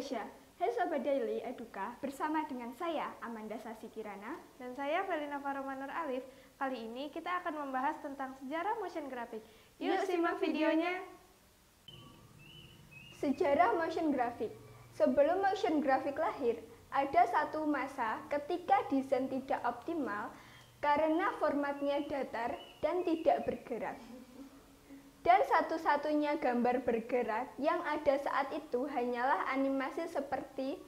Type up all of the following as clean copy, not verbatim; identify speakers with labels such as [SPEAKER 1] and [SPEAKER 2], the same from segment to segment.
[SPEAKER 1] Indonesia. Hai Sobat Daily Eduka, bersama dengan saya Amanda Sasi Kirana
[SPEAKER 2] dan saya Felina Faromanur Alif. Kali ini kita akan membahas tentang sejarah motion graphic. Yuk simak videonya.
[SPEAKER 1] Sejarah motion graphic. Sebelum motion graphic lahir, ada satu masa ketika desain tidak optimal karena formatnya datar dan tidak bergerak. Dan satu-satunya gambar bergerak yang ada saat itu hanyalah animasi seperti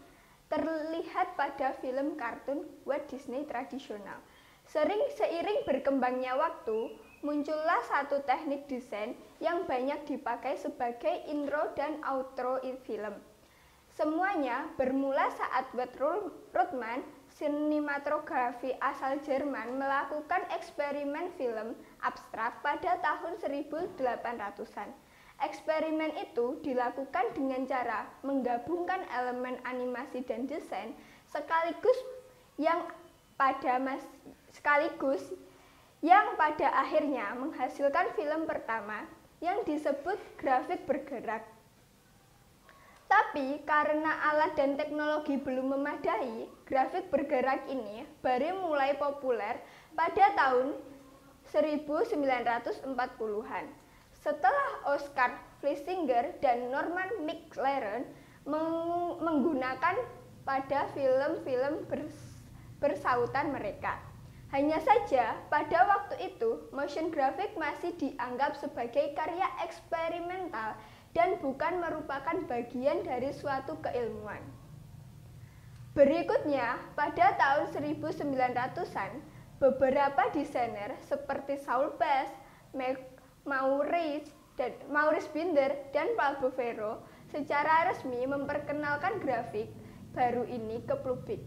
[SPEAKER 1] terlihat pada film kartun Walt Disney tradisional. Seiring berkembangnya waktu, muncullah satu teknik desain yang banyak dipakai sebagai intro dan outro film. Semuanya bermula saat Walt Ruttmann, sinematografi asal Jerman, melakukan eksperimen film abstrak pada tahun 1800-an. Eksperimen itu dilakukan dengan cara menggabungkan elemen animasi dan desain sekaligus yang pada akhirnya menghasilkan film pertama yang disebut grafik bergerak. Tapi karena alat dan teknologi belum memadai, grafik bergerak ini baru mulai populer pada tahun 1940-an. Setelah Oskar Schlesinger dan Norman McLaren menggunakan pada film-film bersautan mereka. Hanya saja pada waktu itu motion graphic masih dianggap sebagai karya eksperimental dan bukan merupakan bagian dari suatu keilmuan. Berikutnya, pada tahun 1900-an, beberapa desainer seperti Saul Bass, Maurice Binder, dan Paul Bovero secara resmi memperkenalkan grafik baru ini ke publik.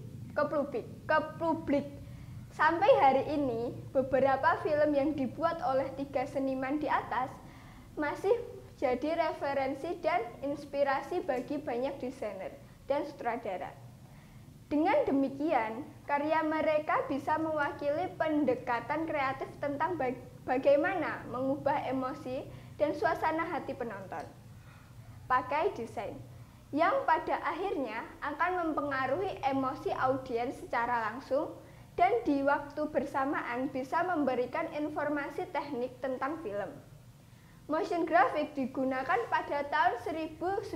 [SPEAKER 1] Sampai hari ini, beberapa film yang dibuat oleh tiga seniman di atas masih jadi referensi dan inspirasi bagi banyak desainer dan sutradara. Dengan demikian, karya mereka bisa mewakili pendekatan kreatif tentang bagaimana mengubah emosi dan suasana hati penonton pakai desain, yang pada akhirnya akan mempengaruhi emosi audiens secara langsung dan di waktu bersamaan bisa memberikan informasi teknik tentang film. Motion graphic digunakan pada tahun 1960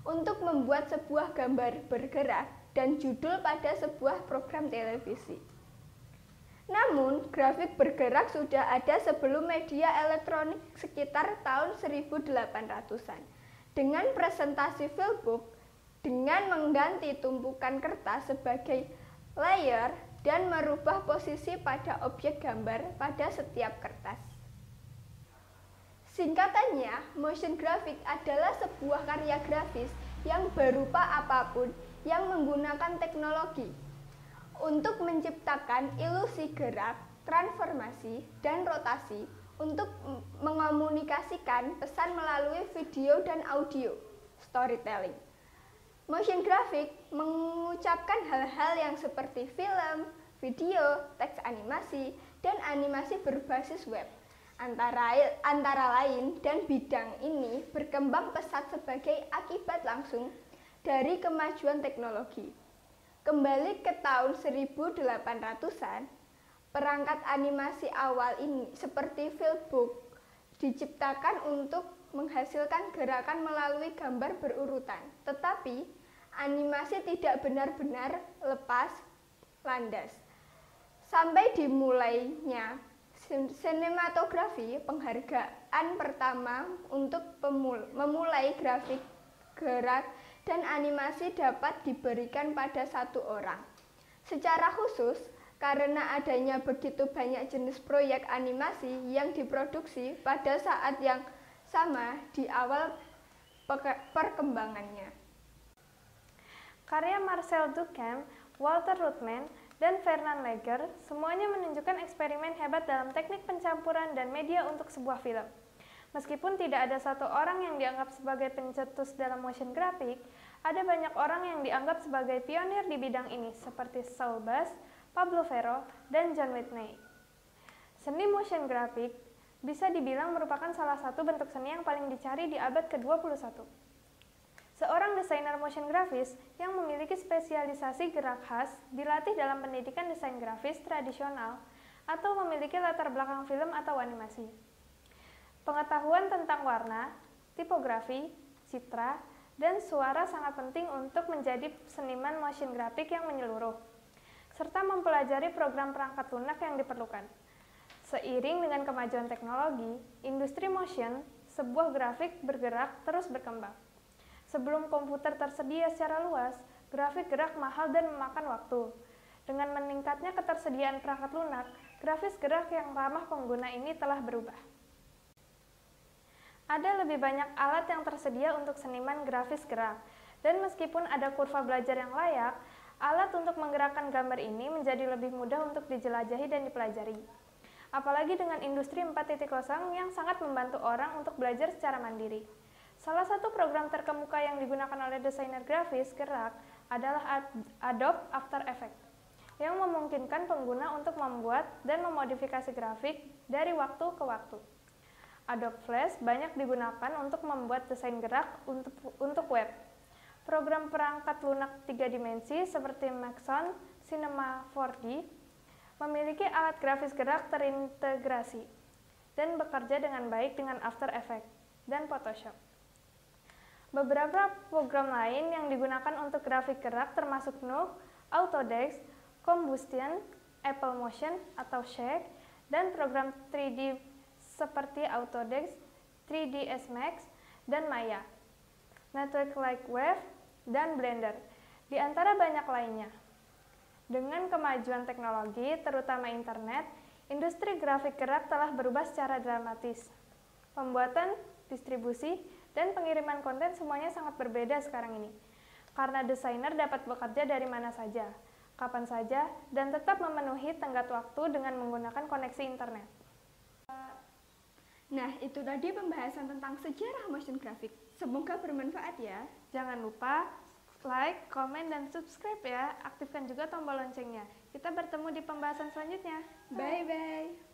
[SPEAKER 1] untuk membuat sebuah gambar bergerak dan judul pada sebuah program televisi. Namun, grafik bergerak sudah ada sebelum media elektronik sekitar tahun 1800-an. Dengan presentasi filmbook dengan mengganti tumpukan kertas sebagai layer dan merubah posisi pada objek gambar pada setiap kertas. Singkatannya, motion graphic adalah sebuah karya grafis yang berupa apapun yang menggunakan teknologi untuk menciptakan ilusi gerak, transformasi, dan rotasi untuk mengomunikasikan pesan melalui video dan audio, storytelling. Motion graphic mengucapkan hal-hal yang seperti film, video, teks animasi, dan animasi berbasis web. Antara lain, dan bidang ini berkembang pesat sebagai akibat langsung dari kemajuan teknologi. Kembali ke tahun 1800-an, perangkat animasi awal ini seperti filmbook diciptakan untuk menghasilkan gerakan melalui gambar berurutan, tetapi animasi tidak benar-benar lepas landas. Sampai dimulainya sinematografi, penghargaan pertama untuk memulai grafik gerak dan animasi dapat diberikan pada satu orang. Secara khusus, karena adanya begitu banyak jenis proyek animasi yang diproduksi pada saat yang sama di awal perkembangannya.
[SPEAKER 2] Karya Marcel Duchamp, Walter Ruttmann, dan Fernand Léger semuanya menunjukkan eksperimen hebat dalam teknik pencampuran dan media untuk sebuah film. Meskipun tidak ada satu orang yang dianggap sebagai pencetus dalam motion graphic, ada banyak orang yang dianggap sebagai pionir di bidang ini seperti Saul Bass, Pablo Ferro, dan John Whitney. Seni motion graphic bisa dibilang merupakan salah satu bentuk seni yang paling dicari di abad ke-21. Seorang desainer motion grafis yang memiliki spesialisasi gerak khas dilatih dalam pendidikan desain grafis tradisional atau memiliki latar belakang film atau animasi. Pengetahuan tentang warna, tipografi, citra, dan suara sangat penting untuk menjadi seniman motion grafik yang menyeluruh, serta mempelajari program perangkat lunak yang diperlukan. Seiring dengan kemajuan teknologi, industri motion, sebuah grafik bergerak terus berkembang. Sebelum komputer tersedia secara luas, grafik gerak mahal dan memakan waktu. Dengan meningkatnya ketersediaan perangkat lunak, grafis gerak yang ramah pengguna ini telah berubah. Ada lebih banyak alat yang tersedia untuk seniman grafis gerak, dan meskipun ada kurva belajar yang layak, alat untuk menggerakkan gambar ini menjadi lebih mudah untuk dijelajahi dan dipelajari. Apalagi dengan industri 4.0 yang sangat membantu orang untuk belajar secara mandiri. Salah satu program terkemuka yang digunakan oleh desainer grafis gerak adalah Adobe After Effects, yang memungkinkan pengguna untuk membuat dan memodifikasi grafik dari waktu ke waktu. Adobe Flash banyak digunakan untuk membuat desain gerak untuk web. Program perangkat lunak 3 dimensi seperti Maxon, Cinema 4D memiliki alat grafis gerak terintegrasi dan bekerja dengan baik dengan After Effects dan Photoshop. Beberapa program lain yang digunakan untuk grafik gerak termasuk Nuke, Autodesk, Combustion, Apple Motion atau Shake, dan program 3D seperti Autodesk, 3ds Max, dan Maya, Network like Wave, dan Blender, di antara banyak lainnya. Dengan kemajuan teknologi, terutama internet, industri grafik gerak telah berubah secara dramatis. Pembuatan, distribusi, dan pengiriman konten semuanya sangat berbeda sekarang ini. Karena desainer dapat bekerja dari mana saja, kapan saja, dan tetap memenuhi tenggat waktu dengan menggunakan koneksi internet.
[SPEAKER 1] Nah, itu tadi pembahasan tentang sejarah motion graphic. Semoga bermanfaat ya.
[SPEAKER 2] Jangan lupa like, komen, dan subscribe ya. Aktifkan juga tombol loncengnya. Kita bertemu di pembahasan selanjutnya.
[SPEAKER 1] Bye-bye.